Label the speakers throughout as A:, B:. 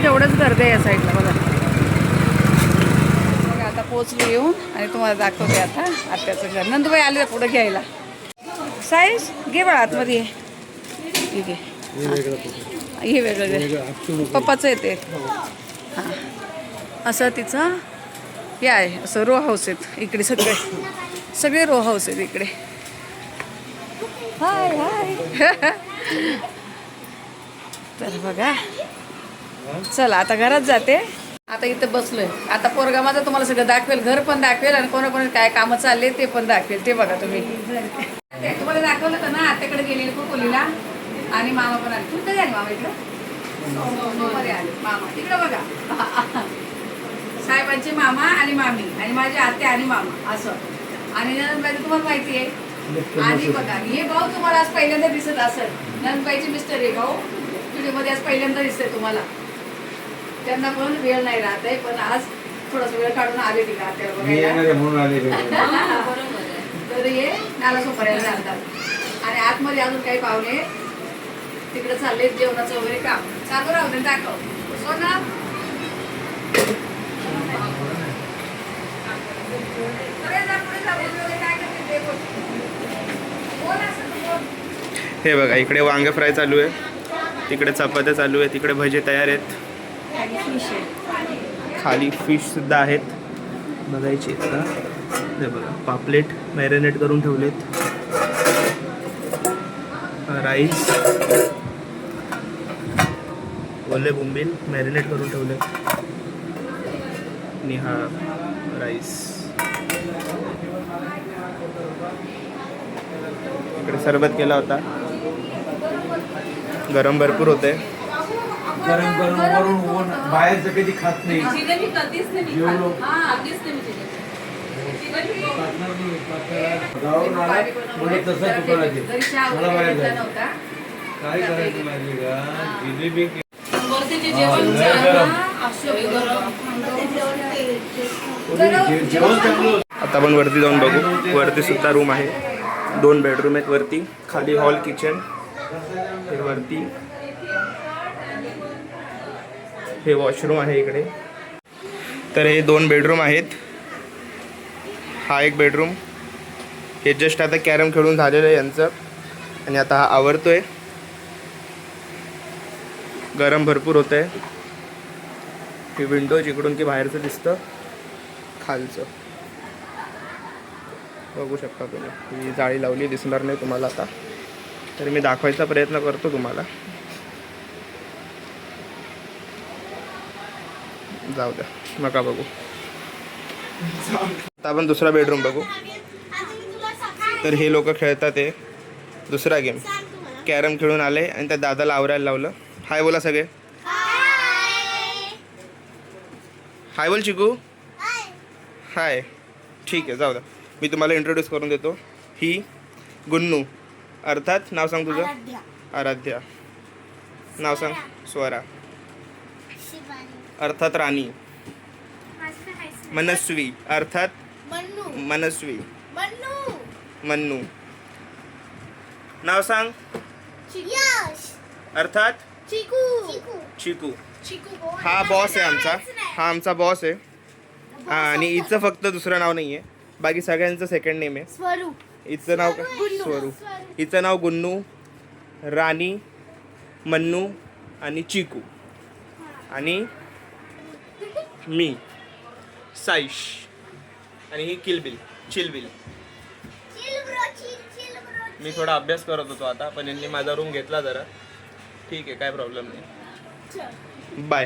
A: तेवढंच गर्दी आहे या साईडला बघा. आता पोचलो येऊन आणि तुम्हाला दाखवते आता आत्याचं घर. नंदुबाई आले पुढं घ्यायला. साईज घे बघा आतमध्ये ठीक आहे. हे वेगळं पप्पाचं येते हां. असं तिचं हे आहे असं रो हाऊस आहेत इकडे सगळे रो हाऊस आहेत इकडे. हाय हाय तर बघा चला आता घरात जाते. आता इथं बसलोय. आता पोरगा माझा तुम्हाला सगळं दाखवेल, घर पण दाखवेल आणि कोणाकोणी काय कामं चालले ते पण दाखवेल. ते बघा तुम्ही. तुम्हाला दाखवलं तर ना आत्याकडे गेलेली कोकोलीला आणि मामा पण आले. तुम्ही कधी आले मामा इकडं? मध्ये आले मामा तिकडं बघा. साहेबांचे मामा आणि मामी आणि माझे आत्या आणि मामा असं. आणि नंदबाई तुम्हाला माहिती आहे. आणि बघा हे भाऊ तुम्हाला आज पहिल्यांदा दिसत असेल. नंदबाईचे मिस्टर हे भाऊ व्हिडिओमध्ये आज पहिल्यांदा दिसतंय तुम्हाला. त्यांना पण वेळ नाही राहत आहे पण आज थोडासा वेळ काढून आले तिला आत्याला बघायला. तर हे नाला सोपाऱ्याला जातात आणि आतमध्ये अजून काही पाहुणे तिकडे चालले जेवणाचं वगैरे काम चालू राहू दे. दाखव सोना.
B: हे बघा इकडे वांगे फ्राय चालू आहे, तिकडे चपात्या चालू आहे, तिकडे भजे तयार आहेत, खाली फिश सुद्धा आहेत. बघायची आता. हे बघा पापलेट मॅरिनेट करून ठेवलेत, राईस ओले बोंबील मॅरिनेट करून ठेवले आणि हा राईस. इकडे सरबत केला होता. गरम भरपूर होते.
C: गरम गरम वरून बाहेरचं कधी खात नाही. गावून आला म्हणजे तसं तुकडायचे मला बाहेर जायचं. काय करायचं माहिती का जिलेबी
B: आता आपण वरती जाऊन बघू. वरती सुद्धा रूम आहे. 2 बेडरूम आहेत वरती. खाली हॉल किचन. हे वरती हे वॉशरूम आहे इकडे. तर हे 2 बेडरूम आहेत. हा एक बेडरूम. हे जस्ट आता कॅरम खेळून झालेलं आहे यांचं आणि आता हा आवरतोय. गरम भरपूर होतं आहे. ही विंडो जिकडून की बाहेरचं दिसतं खालचं बघू शकता तुम्ही. ही जाळी लावली दिसणार नाही तुम्हाला आता तरी मी दाखवायचा प्रयत्न करतो तुम्हाला. जाऊ द्या नका बघू. आता आपण दुसरा बेडरूम बघू. तर हे लोक खेळतात आहे दुसरा गेम. कॅरम खेळून आले आणि त्या दादाला आवरायला लावलं. हाय बोला सगळे. हाय बोल चिकू. हाय. ठीक आहे जाऊ द्या. मी तुम्हाला इंट्रोड्यूस करून देतो. ही गुन्नू अर्थात नाव सांग तुझं. आराध्या. नाव सांग. स्वरा अर्थात राणी. मनस्वी अर्थात मनस्वी. मन्नू. नाव सांग. अर्थात चिकू. हा बॉस आहे आमचा. हा आमचा बॉस आहे. हा आणि हिचं फक्त दुसरं नाव नाही आहे. बाकी सगळ्यांचं सेकंड नेम आहे. हिचं नाव काय. स्वरू. हिचं नाव गुन्नू, राणी, मन्नू आणि चिकू. आणि मी साईश आणि ही किलबिल चिलबिल. मी थोडा अभ्यास करत होतो आता पण यांनी माझा रूम घेतला जरा. ठीक आहे काय प्रॉब्लेम नाही. बाय.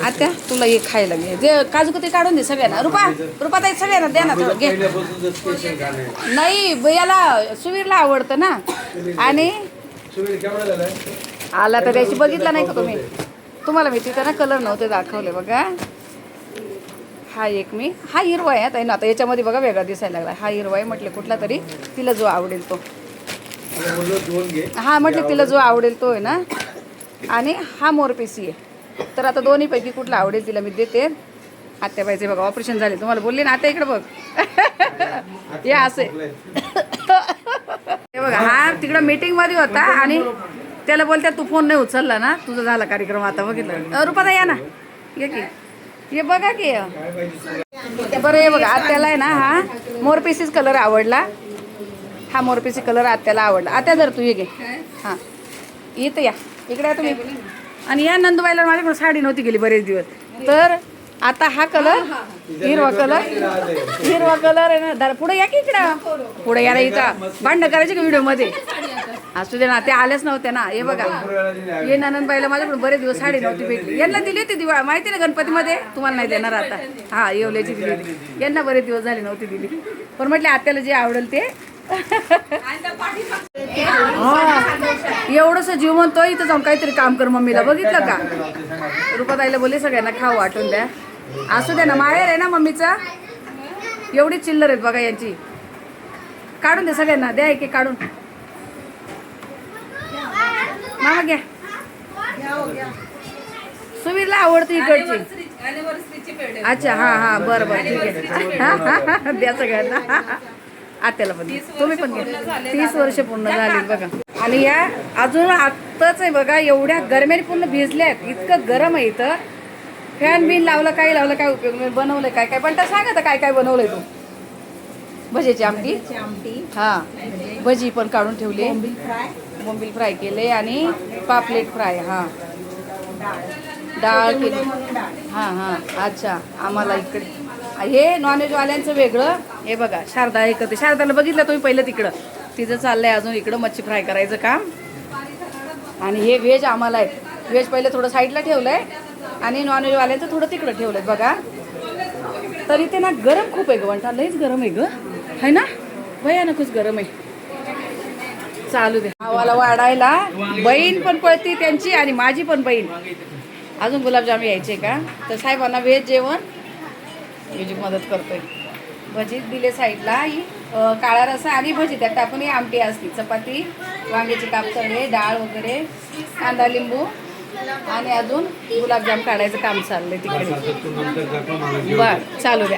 A: आता तुला हे खायला घे. जे काजू कतरी काढून दे सगळ्यांना. रुपा ताई सगळ्यांना द्या ना थोडं घे. नाही याला सुवीरला आवडतं ना. आणि आला तर त्याची बघितला नाही का तुम्ही. तुम्हाला मी तिथं ना कलर नव्हते दाखवले बघा. हा एक मी हा हिरवा आहे ताई ना. आता याच्यामध्ये बघा वेगळा दिसायला लागला. हा हिरवा आहे म्हटले कुठला तरी तिला जो आवडेल तो. हा म्हटले तिला जो आवडेल तो आहे ना. आणि हा मोरपिसी आहे. तर आता दोन्हीपैकी कुठला आवडेल तिला मी देते. आत्याबाईचे बघा ऑपरेशन झाले तुम्हाला बोलले ना. आता इकडे बघ हे असे हे बघा. हा तिकडं मीटिंगमध्ये होता आणि त्याला बोलतात तू फोन नाही उचलला ना, तुझा झाला कार्यक्रम आता बघितलं. रुपादा या ना, ये की ये बघा की. बरं हे बघा आत्याला आहे ना हा मोरपीसीच कलर आवडला. हा मोरपीसी कलर आत्याला आवडला. आत्या जर तू ये घे. हां इथं या, इकडे या तुम्ही. आणि या नंदुबाईला माझ्याकडे साडी नव्हती गेली बरेच दिवस, तर आता हा कलर हिरवा कलर आहे ना. पुढे या की इकडं, पुढे या ना. इथं भांडणं करायची का व्हिडिओमध्ये? असू दे ना, ते आल्याच नव्हत्या ना. हे बघा ये नंदबाईला माझ्याकडून बरेच दिवस साडी नव्हती भेटली. यांना दिली होती दिवाळी माहिती ना गणपतीमध्ये, तुम्हाला नाही देणार आता. हा येवल्याची दिली होती यांना, बरेच दिवस झाले नव्हती दिली. पण म्हटले आत्याला जे आवडेल ते. एवढंस जीव म्हणतो इथं जाऊन काहीतरी काम कर मम्मीला, बघितलं का? रुपाताईला बोलले सगळ्यांना खाऊ वाटून द्या. असू दे ना, माहेर आहे ना मम्मीचा. एवढी चिल्लर आहेत बघा यांची. काढून दे सगळ्यांना, द्या एक एक काढून. मामा घ्या. सुवीरला आवडते इकडची. अच्छा हा हा बरं बरं ठीक आहे. द्या सगळ्यांना. आत्याला पण तुम्ही पण घ्या. 30 वर्ष पूर्ण झाली बघा. आणि या अजून आत्ताच आहे बघा, एवढ्या गरम्याने पूर्ण भिजल्यात. इतकं गरम आहे इथं. फॅन बिन लावलं, काय लावलं, काय उपयोग नाही. बनवलंय काय काय पण सांग आता काय काय बनवलंय तू? भजीची आमटी. हा भजी पण काढून ठेवली. बोंबील फ्राय केले आणि पापलेट फ्राय. हा डाळ केली. हां हां अच्छा. आम्हाला इकडे हे नॉनव्हेजवाल्यांचं वेगळं. हे बघा शारदा हे करते. शारदाला बघितलं तुम्ही पहिलं तिकडं, तिचं चाललंय अजून इकडं मच्छी फ्राय करायचं काम. आणि हे व्हेज आम्हाला आहे. व्हेज पहिलं थोडं साईडला ठेवलं आहे आणि नॉनव्हेजवाल्यांचं थोडं तिकडं ठेवलं आहे बघा. तरी ते ना गरम खूप आहे ग, वंठा लईच गरम आहे ग, है ना? भयानकच गरम आहे. चालू दे. आवाला वाढायला बहीण पण पळती त्यांची आणि माझी पण बहीण. अजून गुलाबजाम यायचे का? तर साहेबांना व्हेज जेवण व्हेज मदत करतोय. भजी दिले साईडला. ही काळा रसा आणि भजी त्यात टाकून ही आमटी असती. चपाती, वांग्याची कापतळे, डाळ वगैरे, कांदा लिंबू आणि अजून गुलाबजाम काढायचं काम चाललंय तिकडे. बर चालू द्या.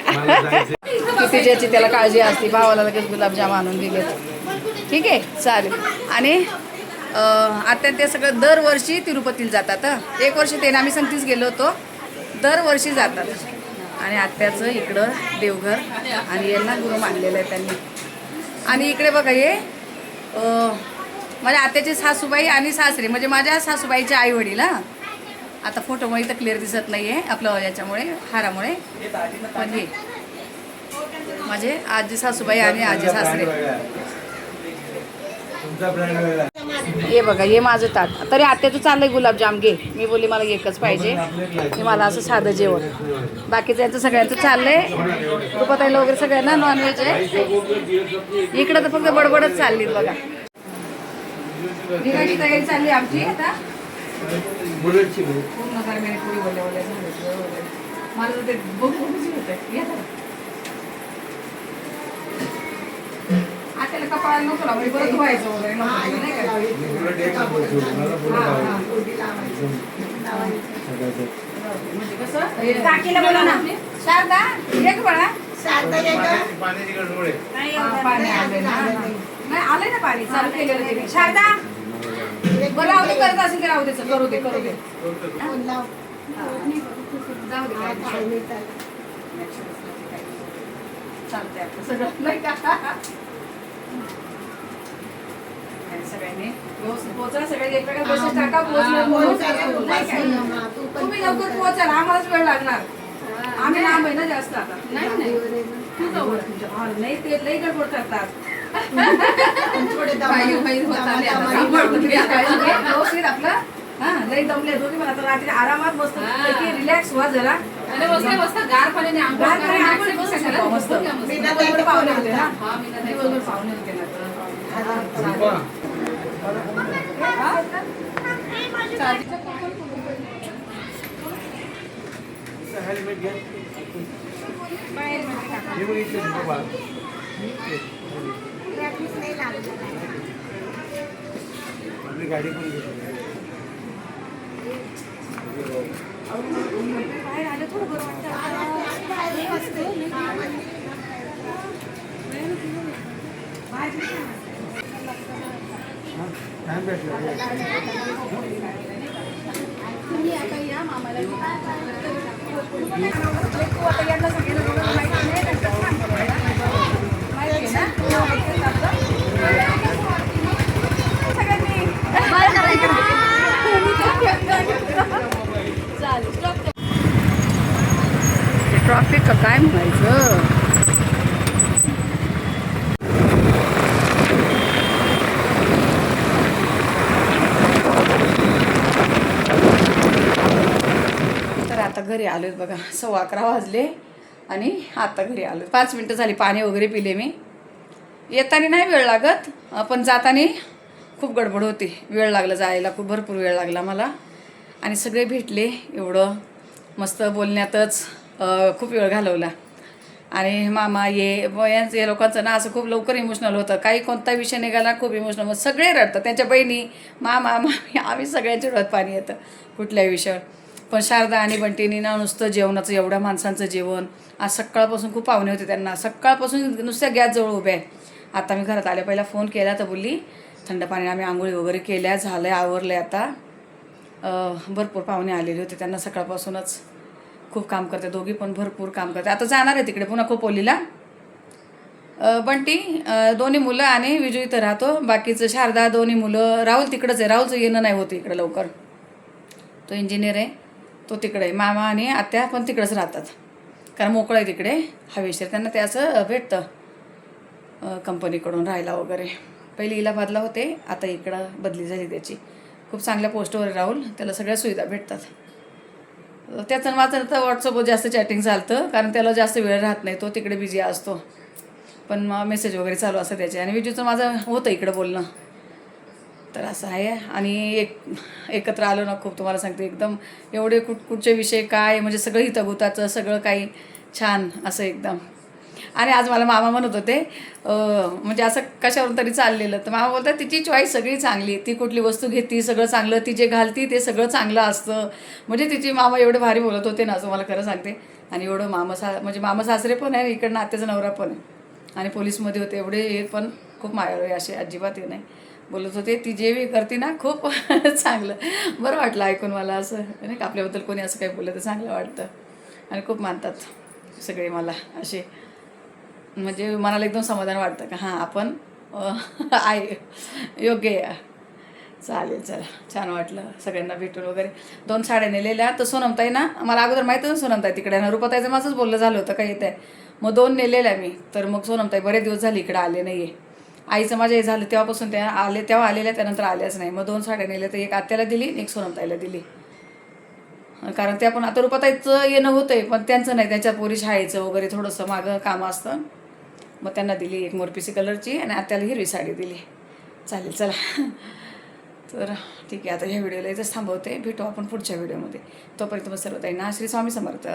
A: किती ज्याची त्याला काळजी असते. भावाला लगेच गुलाबजाम आणून दिले. ठीक आहे चालेल. आणि आता ते सगळं दरवर्षी तिरुपतीला जातात. एक वर्षी ते आम्ही संगतीच गेलो होतो. दरवर्षी जातात. आणि आत्याचं इकडं देवघर आणि यांना गुरु मानलेलं आहे त्यांनी. आणि इकडे बघा हे माझ्या आत्याची सासूबाई आणि सासरे म्हणजे माझ्या सासूबाईचे आई वडील. हा आता फोटोमुळे इथं क्लिअर दिसत नाही आहे आपलं याच्यामुळे हारामुळे. पण हे माझे आजी सासूबाई आणि आजी सासरे. हे बघा हे माझं ताट. तरी आत्याचं चाललंय गुलाबजाम घे. मी बोलली मला एकच पाहिजे. हे मला असं साधं जेवण. बाकीचं यांचं सगळ्यांचं चाललंय. रुपाताईला वगैरे सगळ्यांना नॉनव्हेज आहे. इकडं तर फक्त बडबडच चालली बघा. निघायची तयारी चालली आमची आता. पूर्ण गरम्याने पुरी बोलल्या मला तर ते बघून होत. आत्याला कपाळाला नको लावून परत व्हायचं वगैरे म्हणजे कसं काकीला बोला ना. शारदा एक बळा पाणी आलंय ना. नाही आलंय ना पाणी चालू केलेलं तिने. शारदा बरं राहू दे, करत असेल ते राहू दे. करू दे करू दे जाऊ दे. चालतंय आपलं सगळं नाही का. सगळ्यांनी व्यवस्थित पोहोचा. सगळे एकमेकात बसेस टाका. तुम्ही लवकर पोहोचाल. आम्हालाच वेळ लागणार. आम्ही लांब आहे ना जास्त. आता नाही नाही ते लई गडबड करतात. व्यवस्थित आपलं हा लई दमले दोघी. मला तर रात्री आरामात मस्त रिलॅक्स व्हा जरा. मस्त गार पाण्याने मस्त पाहुणे होते ना. पाहुणे होते ना.
C: आपली गाडी पण
A: बाहेर आलं थोडं बरं वाटतं.
C: छान भेटलं.
A: ट्रॉफिक का काय म्हणायचं. तर आता घरी आलोय बघा, 11:15 वाजले आणि आता घरी आलो. 5 मिनटं झाली, पाणी वगैरे पिले मी. येताना नाही वेळ लागत, पण जाताना खूप गडबड होती. वेळ लागला जायला, खूप भरपूर वेळ लागला मला. आणि सगळे भेटले, एवढं मस्त बोलण्यातच खूप वेळ घालवला. आणि मामा या लोकांचं ना असं खूप लवकर इमोशनल होतं. काही कोणता विषय निघाला खूप इमोशनल, मग सगळे रडतात. त्यांच्या बहिणी, मामा, मामी, आम्ही सगळ्यांच्या डोळ्यात पाणी येतं कुठल्याही विषयावर. पण शारदा आणि बंटीनी ना नुसतं जेवणाचं, एवढ्या माणसांचं जेवण. आज सकाळपासून खूप पाहुणे होते त्यांना, सकाळपासून नुसत्या गॅसजवळ उभ्या आहे. आता मी घरात आल्या पहिला फोन केला तर बोलली थंड पाणी, आम्ही आंघोळी वगैरे केल्या, झालं आहे, आवरलं आहे आता. भरपूर पाहुणे आलेले होते, त्यांना सकाळपासूनच खूप काम करते, दोघी पण भरपूर काम करते. आता जाणार आहे तिकडे पुन्हा खोपोलीला. बंटी, दोन्ही मुलं आणि विजू इथं राहतो. बाकीचं शारदा, दोन्ही मुलं. राहुल तिकडंच आहे, राहुलचं येणं नाही होतं इकडे लवकर, तो इंजिनियर आहे, तो तिकडे आहे. मामा आणि आत्या पण तिकडंच राहतात, कारण मोकळं आहे तिकडे हवेशीर. त्यांना ते असं भेटतं कंपनीकडून राहायला वगैरे. पहिले इलाहाबादला होते, आता इकडं बदली झाली त्याची. खूप चांगल्या पोस्टवर राहुल, त्याला सगळ्या सुविधा भेटतात. त्याचं माझं तर व्हॉट्सअपवर जास्त चॅटिंग चालतं, कारण त्याला जास्त वेळ राहत नाही, तो तिकडे बिझी असतो. पण मेसेज वगैरे चालू असतं त्याचे. आणि विजूचं माझं होतं इकडं बोलणं. तर असं आहे. आणि एकत्र आलो ना, खूप तुम्हाला सांगते, एकदम एवढे कुठचे विषय काय, म्हणजे सगळं हितगुताचं सगळं काही छान असं एकदम. आणि आज मला मामा म्हणत होते, म्हणजे असं कशावरून तरी चाललेलं, तर मामा बोलतात तिची चॉईस सगळी चांगली, ती कुठली वस्तू घेते सगळं चांगलं, ती जे घालती ते सगळं चांगलं असतं. म्हणजे तिची मामा एवढे भारी बोलत होते ना, असं मला खरं सांगते. आणि एवढं म्हणजे मामा सासरे पण आहे, इकडनं आत्याचा नवरा पण आहे, आणि पोलीसमध्ये होते. एवढे हे पण खूप मायाळू असे, अजिबात हे नाही. बोलत होते ती जे करते ना खूप चांगलं. बरं वाटलं ऐकून मला, असं नाही का आपल्याबद्दल कोणी असं काही बोललं तर चांगलं वाटतं. आणि खूप मानतात सगळे मला असे, म्हणजे मनाला एकदम समाधान वाटतं का हां आपण आहे योग्य आहे. चालेल, चला, छान वाटलं सगळ्यांना भेटून वगैरे. 2 साड्या नेलेल्या. तर सोनमताई ना, मला अगोदर माहिती होतं सोनमताई तिकडे ना, रूपाताईचं माझंच बोललं झालं होतं काही येतं आहे. मग 2 नेलेल्या मी. तर मग सोनमताई बरेच दिवस झाले इकडे आले नाही आहे. आईचं माझ्या हे झालं तेव्हापासून त्या आले, तेव्हा आलेल्या, त्यानंतर आल्याच नाही. मग 2 साड्या नेल्या, तर एक आत्याला दिली, एक सोनमताईला दिली. कारण त्या पण आता रूपाताईचं येणं होतं आहे, पण त्यांचं नाही, त्यांच्या पोरी शाळेचं वगैरे थोडंसं मागं कामं असतं. मग त्यांना दिली एक मोरपिसी कलरची, आणि आत्याला हिरवी साडी दिली. चालेल, चला. तर ठीक आहे, आता ह्या व्हिडिओला इथंच थांबवते. भेटू आपण पुढच्या व्हिडिओमध्ये. तोपर्यंत मग सर्व ताईंना श्री स्वामी समर्थ.